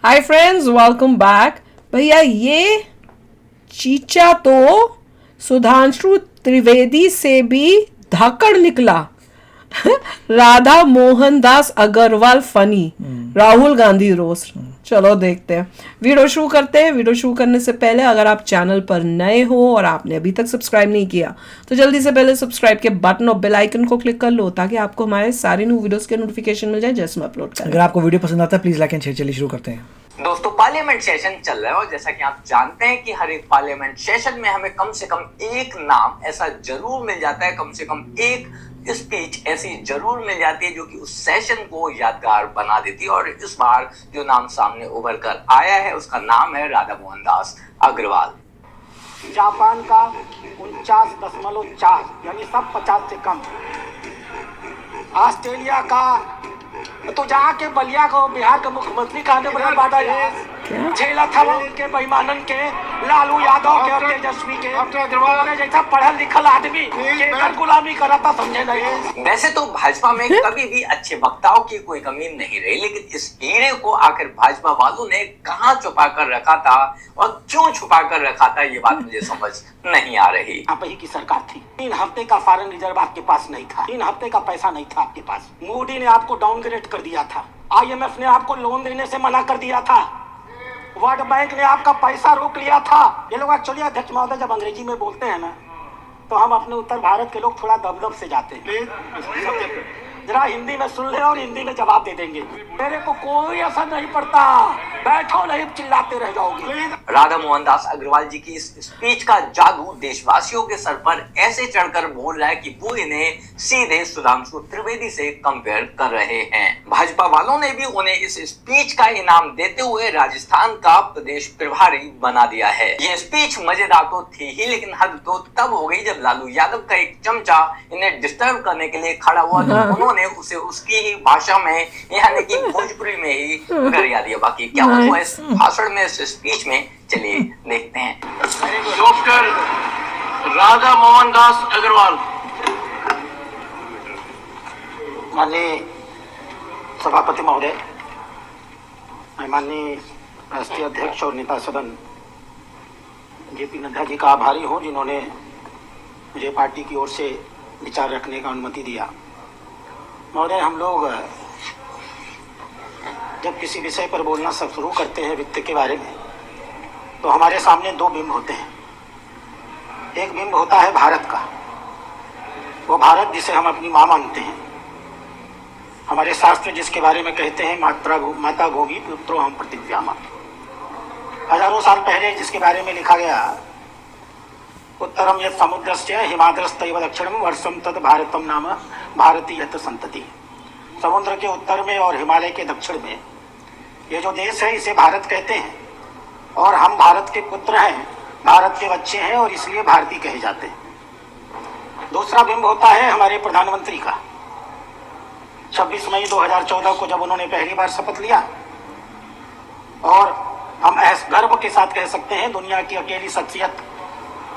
Hi friends, welcome back. भैया ये चीचा तो सुधांशु त्रिवेदी से भी धाकड़ निकला। Radha Mohan Das Agarwal funny, Rahul Gandhi roast. चलो देखते हैं, वीडियो शुरू करते हैं। वीडियो शुरू करने से पहले अगर आप चैनल पर नए हो और आपने अभी तक सब्सक्राइब नहीं किया तो जल्दी से पहले सब्सक्राइब के बटन और बेल आइकन को क्लिक कर लो ताकि आपको हमारे सारे न्यू वीडियोस के नोटिफिकेशन मिल जाए जैसे हम अपलोड करें। अगर आपको वीडियो पसंद आता है प्लीज लाइक एंड शेयर। चलिए शुरू करते हैं। दोस्तों, पार्लियामेंट सेशन चल रहा है और जैसा कि आप जानते हैं कि हर एक पार्लियामेंट सेशन में हमें कम से कम एक नाम ऐसा जरूर मिल जाता है, कम से कम एक स्पीच ऐसी जरूर मिल जाती है जो कि उस सेशन को यादगार बना देती है। और इस बार जो नाम सामने उभर कर आया है उसका नाम है राधा मोहन दास अग्रवाल। जापान का 49.4 यानी सब 50 से कम। ऑस्ट्रेलिया का तो जाके बलिया को बिहार का मुख्यमंत्री कहने बना बाटा झेला था वो उनके बेईमानन के, लालू यादव के और तेजस्वी के जैसा पढ़ल लिखल आदमी गुलामी कराता समझे नहीं। वैसे तो भाजपा में कभी भी अच्छे वक्ताओं की कोई कमी नहीं रही, लेकिन इस हीरे को आखिर भाजपा वालों ने कहां छुपा कर रखा था और क्यों छुपा कर रखा था, ये बात मुझे समझ नहीं आ रही। आप ही की सरकार थी, 3 हफ्ते का फॉरेन रिजर्व आपके पास नहीं था, 3 हफ्ते का पैसा नहीं था आपके पास। मोदी ने आपको डाउनग्रेड कर दिया था, IMF ने आपको लोन देने से मना कर दिया था, वर्ल्ड बैंक ने आपका पैसा रोक लिया था। ये लोग एक्चुअली अध्यक्ष महोदय जब अंग्रेजी में बोलते हैं ना तो हम अपने उत्तर भारत के लोग थोड़ा दबदब से जाते हैं। जरा हिंदी में सुन ले और हिंदी में जवाब दे देंगे। मेरे को कोई असर नहीं पड़ता, बैठो नहीं चिल्लाते रह जाओगे। राधा मोहन दास अग्रवाल जी की इस स्पीच का जादू देशवासियों के सर पर ऐसे चढ़कर बोल रहा है कि वो इन्हें सीधे सुधांशु त्रिवेदी से कंपेयर कर रहे हैं। भाजपा वालों ने भी उन्हें इस स्पीच का इनाम देते हुए राजस्थान का प्रदेश प्रभारी बना दिया है। ये स्पीच मजेदार तो थी ही, लेकिन हद तो तब हो गई जब लालू यादव का एक चमचा इन्हें डिस्टर्ब करने के लिए खड़ा हुआ तो उन्होंने उसे उसकी ही भाषा में यानी कि भोजपुरी में ही गरिया दिया। बाकी क्या हुआ इस भाषण में, इस स्पीच में, चलिए देखते हैं। डॉक्टर राधा मोहन दास अग्रवाल। माननीय सभापति महोदय, मैं माननीय राष्ट्रीय अध्यक्ष और नेता सदन JP नड्डा जी का आभारी हूँ जिन्होंने मुझे पार्टी की ओर से विचार रखने का अनुमति दिया। महोदय, हम लोग जब किसी विषय पर बोलना सब शुरू करते हैं वित्त के बारे में तो हमारे सामने 2 बिंब होते हैं। एक बिंब होता है भारत का, वो भारत जिसे हम अपनी माँ मानते हैं। हमारे शास्त्र जिसके बारे में कहते हैं माता भोगी पुत्रो हम प्रतिव्यामा। हजारों साल पहले जिसके बारे में लिखा गया, उत्तरम यत् समुद्रस्य हिमाद्रस्तैव दक्षिणम वर्षम तद भारतम नाम भारतीय संतति। समुद्र के उत्तर में और हिमालय के दक्षिण में ये जो देश है इसे भारत कहते हैं और हम भारत के पुत्र हैं, भारत के बच्चे हैं और इसलिए भारतीय कहे जाते हैं। दूसरा बिंब होता है हमारे प्रधानमंत्री का। 26 मई 2014 को जब उन्होंने पहली बार शपथ लिया और हम गर्व के साथ कह सकते हैं दुनिया की अकेली शख्सियत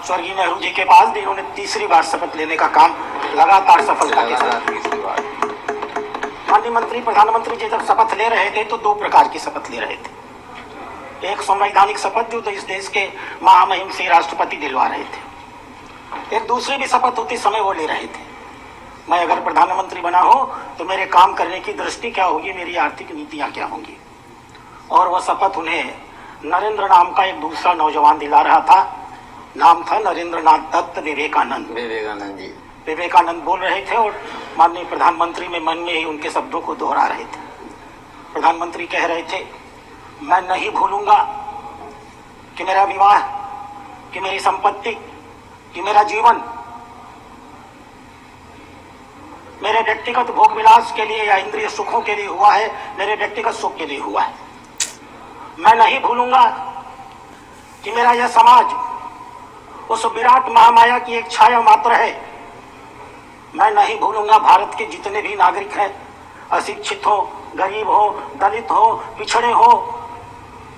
स्वर्गीय नेहरू जी के पास जिन्होंने तीसरी बार शपथ लेने का काम लगातार सफलता के साथ। माननीय मंत्री प्रधानमंत्री जी जब शपथ ले रहे थे तो 2 प्रकार की शपथ ले रहे थे। एक संवैधानिक शपथ जो इस देश के महामहिम से राष्ट्रपति दिलवा रहे थे, एक दूसरी भी शपथ उसी समय वो ले रहे थे। मैं अगर प्रधानमंत्री बना हो तो मेरे काम करने की दृष्टि क्या होगी, मेरी आर्थिक नीतियां क्या होंगी। और वह शपथ उन्हें नरेंद्र नाम का एक दूसरा नौजवान दिला रहा था। नाम था नरेंद्रनाथ दत्त विवेकानंद जी। विवेकानंद बोल रहे थे और माननीय प्रधानमंत्री में मन में ही उनके शब्दों को दोहरा रहे थे। प्रधानमंत्री कह रहे थे, मैं नहीं भूलूंगा कि मेरा विवाह, कि मेरी संपत्ति, कि मेरा जीवन मेरे व्यक्तिगत भोग विलास के लिए या इंद्रिय सुखों के लिए हुआ है, मेरे व्यक्तिगत सुख के लिए हुआ है। मैं नहीं भूलूंगा कि मेरा यह समाज उस विराट महामाया की एक छाया मात्र है। मैं नहीं भूलूंगा भारत के जितने भी नागरिक हैं, अशिक्षित हो, गरीब हो, दलित हो, पिछड़े हो,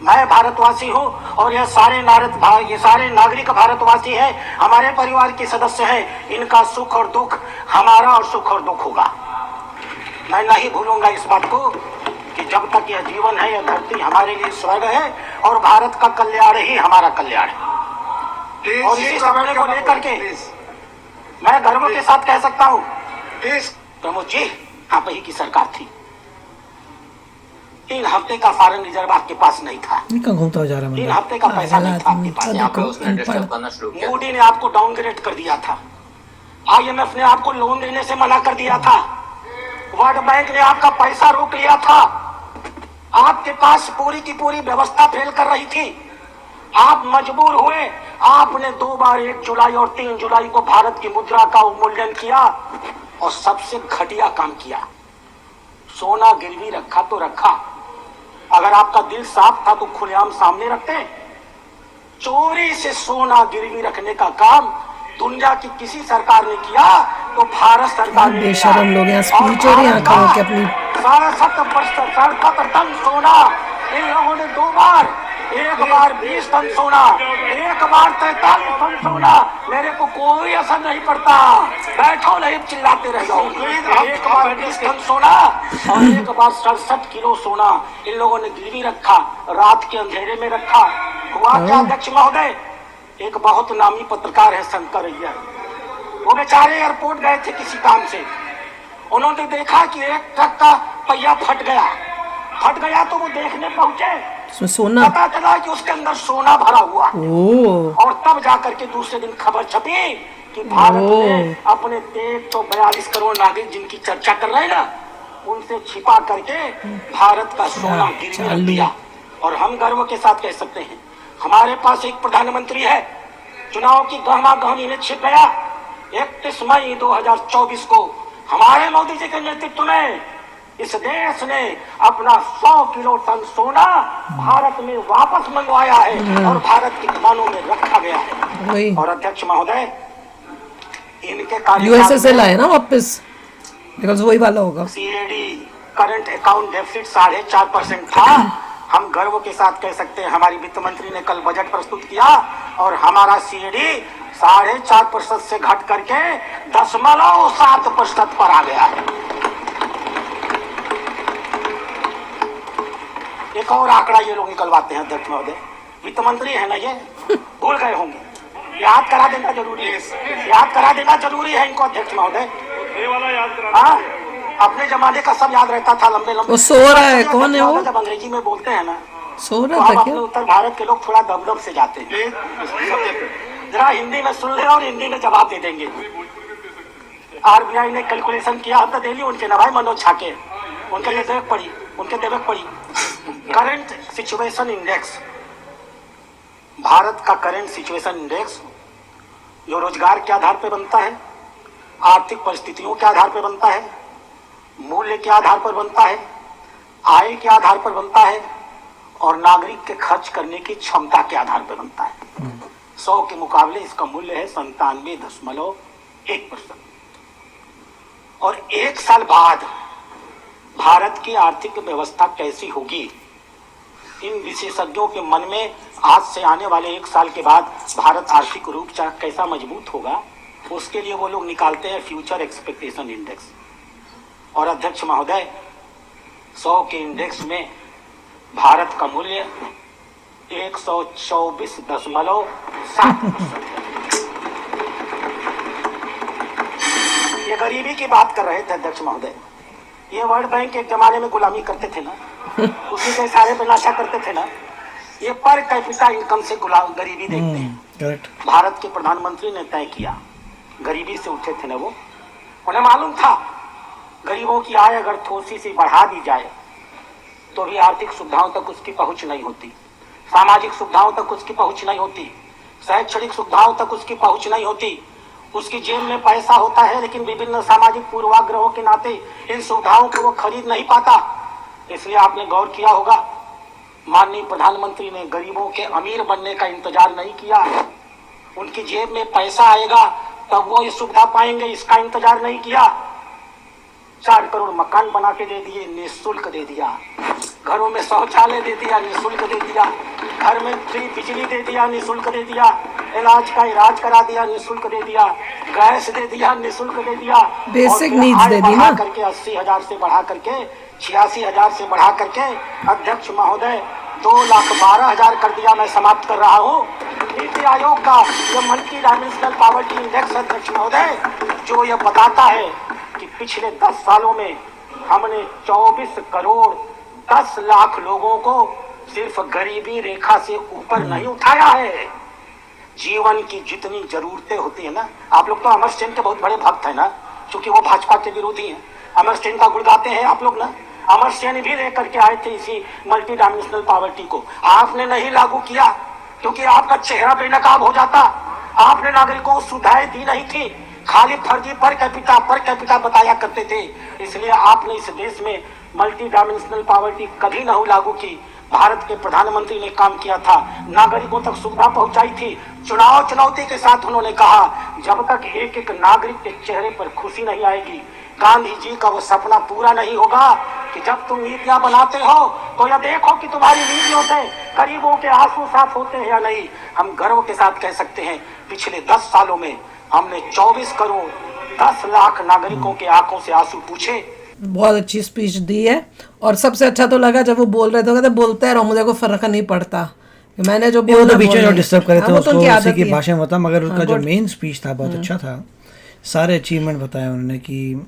मैं भारतवासी हूँ और ये सारे नागरिक भारतवासी हैं, हमारे परिवार के सदस्य हैं। इनका सुख और दुख हमारा और सुख और दुख होगा। मैं नहीं भूलूंगा इस बात को कि जब तक यह जीवन है, यह धरती हमारे लिए स्वर्ग है और भारत का कल्याण ही हमारा कल्याण है। और इसी सपने को लेकर के मैं गर्व के साथ कह सकता हूँ, प्रमोद जी आप ही की सरकार थी, 3 हफ्ते का फॉरेन रिजर्व आपके पास नहीं था, इनका घूमता हुआ जा रहा है 3 हफ्ते का पैसा नहीं था आपके पास। यहाँ पे उसने डिस्टर्ब करना शुरू किया। मोदी ने आपको डाउनग्रेड कर दिया था, IMF ने आपको लोन देने से मना कर दिया था, वर्ल्ड बैंक ने आपका पैसा रोक लिया था, आपके पास पूरी की पूरी व्यवस्था फेल कर रही थी, आप मजबूर हुए, आपने 2 बार 1 जुलाई और 3 जुलाई को भारत की मुद्रा का अवमूल्यन किया और सबसे घटिया काम किया, सोना गिरवी रखा तो रखा, अगर आपका दिल साफ था तो खुलेआम सामने रखते। चोरी से सोना गिरवी रखने का काम दुनिया की किसी सरकार ने किया तो भारत सरकार ने बेशरम लोग यहाँ स्पीच हो रही है आंखों के अपनी। 67 टन सोना इन लोगों ने 2 बार, एक बार 20 टन सोना, एक बार 43 टन सोना, मेरे को कोई असर नहीं पड़ता, बैठो नहीं चिल्लाते रह जाओ। एक बार 20 टन सोना और एक बार 67 किलो सोना इन लोगों ने गिरवी रखा, रात के अंधेरे में रखा। हुआ क्या अध्यक्ष महोदय, एक बहुत नामी पत्रकार है शंकर अय्यर, वो बेचारे एयरपोर्ट गए थे किसी काम से, उन्होंने देखा कि एक ट्रक का पहिया फट गया तो वो देखने पहुंचे, उसमें सोना, पता चला कि उसके अंदर सोना भरा हुआ, ओ और तब जाकर के दूसरे दिन खबर छपी कि भारत ने अपने 142 करोड़ नागरिक जिनकी चर्चा कर रहे हैं ना, उनसे छिपा करके भारत का सोना गिरवी रख दिया। और हम गर्व के साथ कह सकते हैं हमारे पास एक प्रधानमंत्री है, चुनाव की गहमा-गहमी में छिप गया, 31 मई 2024 को हमारे मोदी जी के नेतृत्व में इस देश ने अपना 100 किलो टन सोना भारत में वापस मंगवाया है और भारत की खजानों में रखा गया है। वही और अध्यक्ष महोदय इनके कार्यकाल यूएसए से लाए ना वापस, बिकॉज वही वाला होगा। CAD करंट अकाउंट डेफिसिट 4.5% था। हम गर्व के साथ कह सकते हैं हमारी वित्त मंत्री ने कल बजट प्रस्तुत किया और हमारा CAD 4.5% से घट करके 0.7% पर आ गया है। एक और आंकड़ा ये लोग निकलवाते हैं अध्यक्ष महोदय, वित्त मंत्री है ना ये, भूल गए होंगे, याद करा देना जरूरी है, याद करा देना जरूरी है इनको अध्यक्ष महोदय। ये वाला याद करा। हाँ, अपने जमाने का सब याद रहता था, लंबे वो सो रहा है, कौन है वो? जब अंग्रेजी में बोलते हैं ना सो तो रहा हम था अपने क्या? उत्तर भारत के लोग थोड़ा दबदब से जाते हैं, जरा हिंदी में सुन ले और हिंदी में जवाब दे देंगे। RBI ने कैलकुलेशन किया, हम तो डेली उनके ना भाई मनोज छाके, उनके देवक पड़ी करंट सिचुएशन इंडेक्स, भारत का करंट सिचुएशन इंडेक्स जो रोजगार के आधार पर बनता है, आर्थिक परिस्थितियों के आधार पर बनता है, मूल्य के आधार पर बनता है, आय के आधार पर बनता है और नागरिक के खर्च करने की क्षमता के आधार पर बनता है। 100 के मुकाबले इसका मूल्य है 97.1%। और 1 साल बाद भारत की आर्थिक व्यवस्था कैसी होगी, इन विशेषज्ञों के मन में आज से आने वाले 1 साल के बाद भारत आर्थिक रूप से कैसा मजबूत होगा, उसके लिए वो लोग निकालते हैं फ्यूचर एक्सपेक्टेशन इंडेक्स। और अध्यक्ष महोदय 100 के इंडेक्स में भारत का मूल्य 124.7%। ये गरीबी की बात कर रहे थे अध्यक्ष महोदय, ये वर्ल्ड बैंक एक जमाने में गुलामी करते थे ना, उसी के इशारे पे नशा करते थे ना, ये पर कैपिटा इनकम से गरीबी देखते हैं। करेक्ट। भारत के प्रधानमंत्री ने तय किया, गरीबी से उठे थे ना वो, उन्हें मालूम था गरीबों की आय अगर थोड़ी सी बढ़ा दी जाए तो भी आर्थिक सुविधाओं तक उसकी पहुंच नहीं होती, सामाजिक सुविधाओं तक उसकी पहुंच नहीं होती, शैक्षणिक सुविधाओं तक उसकी पहुंच नहीं होती। उसकी जेब में पैसा होता है लेकिन विभिन्न सामाजिक पूर्वाग्रहों के नाते इन सुविधाओं को वो खरीद नहीं पाता। इसलिए आपने गौर किया होगा, माननीय प्रधानमंत्री ने गरीबों के अमीर बनने का इंतजार नहीं किया, उनकी जेब में पैसा आएगा तब वो ये सुविधा पाएंगे, इसका इंतजार नहीं किया। 4 करोड़ मकान बना के दे दिए, निःशुल्क दे दिया, घरों में शौचालय दे दिया, निःशुल्क दे दिया, घर में फ्री बिजली दे दिया, निःशुल्क दे दिया, इलाज करा दिया, निःशुल्क दे दिया, गैस दे दिया, निःशुल्क दे दिया, बेसिक नीड्स दे दी ना, करके 80,000 से बढ़ा करके 86,000 से बढ़ा करके अध्यक्ष महोदय 2,12,000 कर दिया। मैं समाप्त कर रहा हूँ। नीति आयोग का यह मल्टी डायमेंशनल पॉवर्टी इंडेक्स अध्यक्ष महोदय जो यह बताता है कि पिछले 10 सालों में हमने 24 करोड़ 10 लाख लोगों को सिर्फ गरीबी रेखा से ऊपर नहीं उठाया है। जीवन की जितनी जरूरतें होती है ना, आप लोग तो अमर सेन के बहुत बड़े भक्त है ना, क्योंकि वो भाजपा के विरोधी हैं। अमर सेन का गुण गाते हैं आप लोग ना। अमर सेन भी लेकर के आए थे इसी मल्टी डायमेंशनल पॉवर्टी को, आपने नहीं लागू किया क्योंकि आपका चेहरा बेनकाब हो जाता। आपने नागरिकों को सुविधाएं दी नहीं थी, खाली फर्जी पर कैपिटा बताया करते थे। इसलिए आपने इस देश में मल्टी डायमेंशनल पॉवर्टी कभी नहीं लागू की। भारत के प्रधानमंत्री ने काम किया था, नागरिकों तक सुविधा पहुंचाई थी। चुनौती के साथ उन्होंने कहा जब तक एक एक नागरिक के चेहरे पर खुशी नहीं आएगी, गांधी जी का वो सपना पूरा नहीं होगा कि जब तुम नीतियां बनाते हो तो यह देखो कि तुम्हारी नीतियों से गरीबों के आंसू साफ होते हैं या नहीं। हम गर्व के साथ कह सकते हैं पिछले 10 सालों में हमने 24 करोड़ 10 लाख नागरिकों के आंखों से आंसू पूछे। बहुत अच्छी स्पीच दी है। और सबसे अच्छा तो लगा जब वो बोल रहे थे, कहते बोलते रहो, मुझे को फर्क नहीं पड़ता, मैंने जो वो तो बीच में जो डिस्टर्ब करे थे उसको उसी की भाषा में बता, मगर उसका जो मेन स्पीच था बहुत अच्छा था। सारे अचीवमेंट बताया उन्होंने कि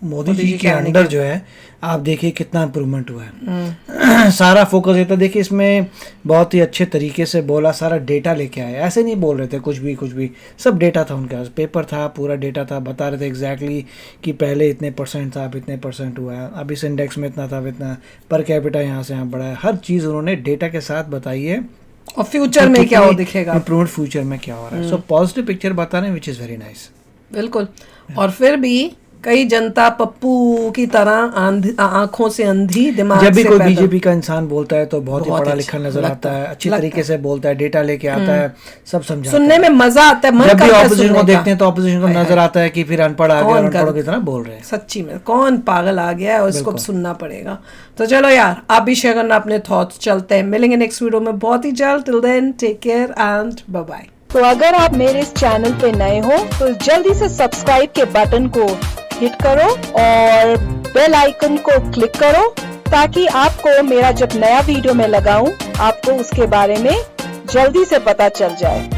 मोदी जी के अंडर जो है आप देखिए कितना इम्प्रूवमेंट हुआ है। सारा फोकस रहता, देखिए इसमें बहुत ही अच्छे तरीके से बोला, सारा डेटा लेके आए। ऐसे नहीं बोल रहे थे कुछ भी, सब डेटा था उनके पास, पेपर था, पूरा डेटा था, बता रहे थे एग्जैक्टली कि पहले इतने परसेंट था, अब इतने परसेंट हुआ है, अब इस इंडेक्स में इतना था, अब इतना पर कैपिटा यहाँ से यहाँ बढ़ा है। हर चीज़ उन्होंने डेटा के साथ बताई है और फ्यूचर में क्या हो दिखेगा, इम्प्रूवमेंट फ्यूचर में क्या हो रहा है। सो पॉजिटिव पिक्चर बता रहे हैं, विच इज़ वेरी नाइस। बिल्कुल। और फिर भी कई जनता पप्पू की तरह आंखों से अंधी, दिमाग जब भी से कोई पैदा। बीजेपी का इंसान बोलता है तो बहुत ही पढ़ा लिखा नजर आता है, अच्छी तरीके से बोलता है, डेटा लेके आता है, सब समझाता है, सुनने में मजा आता है, मन जब भी करता है ऑपोजिशन को सुनने देखते हैं तो ऑपोजिशन को नजर आता है कि फिर अनपढ़ आ गया, कौन अनपढ़ों की तरह बोल रहे हैं। सच्ची में कौन पागल आ गया है और इसको सुनना पड़ेगा। तो चलो यार, आप भी शेयर करना अपने थॉट्स। चलते हैं, मिलेंगे नेक्स्ट वीडियो में बहुत ही जल्द। Till then take care and bye bye. तो अगर आप मेरे इस चैनल पे नए हो तो जल्दी से सब्सक्राइब के बटन को हिट करो और बेल आइकन को क्लिक करो ताकि आपको मेरा जब नया वीडियो मैं लगाऊं आपको उसके बारे में जल्दी से पता चल जाए।